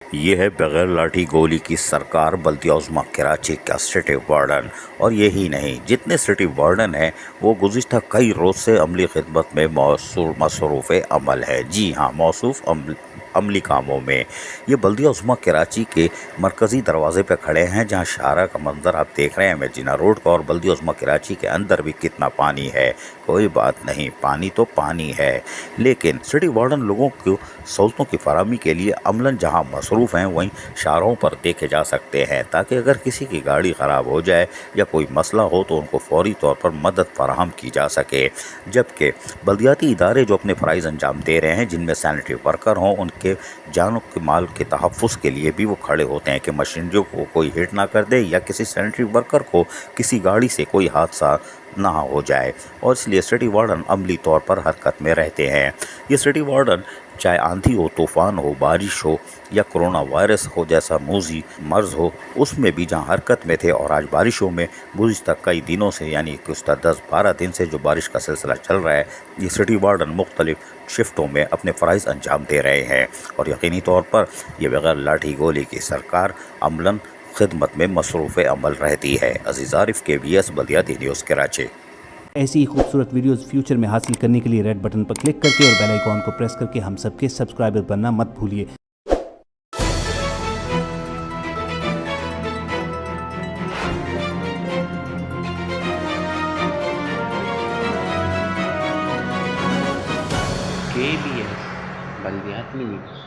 یہ ہے بغیر لاٹھی گولی کی سرکار بلدیہ عظمیٰ کراچی کا سٹی وارڈن، اور یہی نہیں، جتنے سٹی وارڈن ہیں وہ گزشتہ کئی روز سے عملی خدمت میں مصروف عمل ہے۔ جی ہاں، موصوف عملی کاموں میں۔ یہ بلدیہ عظمیٰ کراچی کے مرکزی دروازے پہ کھڑے ہیں، جہاں شارع کا منظر آپ دیکھ رہے ہیں مدینہ روڈ کا، اور بلدیہ عظمیٰ کراچی کے اندر بھی کتنا پانی ہے۔ کوئی بات نہیں، پانی تو پانی ہے، لیکن سٹی وارڈن لوگوں کو سہولتوں کی فراہمی کے لیے عملاً جہاں مصروف ہیں وہیں شاہراہوں پر دیکھے جا سکتے ہیں، تاکہ اگر کسی کی گاڑی خراب ہو جائے یا کوئی مسئلہ ہو تو ان کو فوری طور پر مدد فراہم کی جا سکے۔ جبکہ بلدیاتی ادارے جو اپنے فرائض انجام دے رہے ہیں، جن میں سینیٹری ورکر ہوں، ان کے جان و مال کے تحفظ کے لیے بھی وہ کھڑے ہوتے ہیں کہ مشینریوں کو کوئی ہٹ نہ کر دے یا کسی سینیٹری ورکر کو کسی گاڑی سے کوئی حادثہ نہ ہو جائے، اور اس لیے سٹی وارڈن عملی طور پر حرکت میں رہتے ہیں۔ یہ سٹی وارڈن چاہے آندھی ہو، طوفان ہو، بارش ہو یا کرونا وائرس ہو جیسا موذی مرض ہو، اس میں بھی جہاں حرکت میں تھے، اور آج بارشوں میں گزشتہ کئی دنوں سے، یعنی گزشتہ 10-12 دن سے جو بارش کا سلسلہ چل رہا ہے، یہ سٹی وارڈن مختلف شفٹوں میں اپنے فرائض انجام دے رہے ہیں، اور یقینی طور پر یہ بغیر لاٹھی گولی کی سرکار عملاً خدمت میں مصروف عمل رہتی ہے۔ عزیز عارف، KBS بلدیاتی نیوز کراچی۔ ایسی ہی خوبصورت ویڈیوز فیوچر میں حاصل کرنے کے لیے ریڈ بٹن پر کلک کر کے اور بیل آئیکن کو پریس کر کے ہم سب کے سبسکرائبر بننا مت بھولیے۔ KBS بلدیاتی نیوز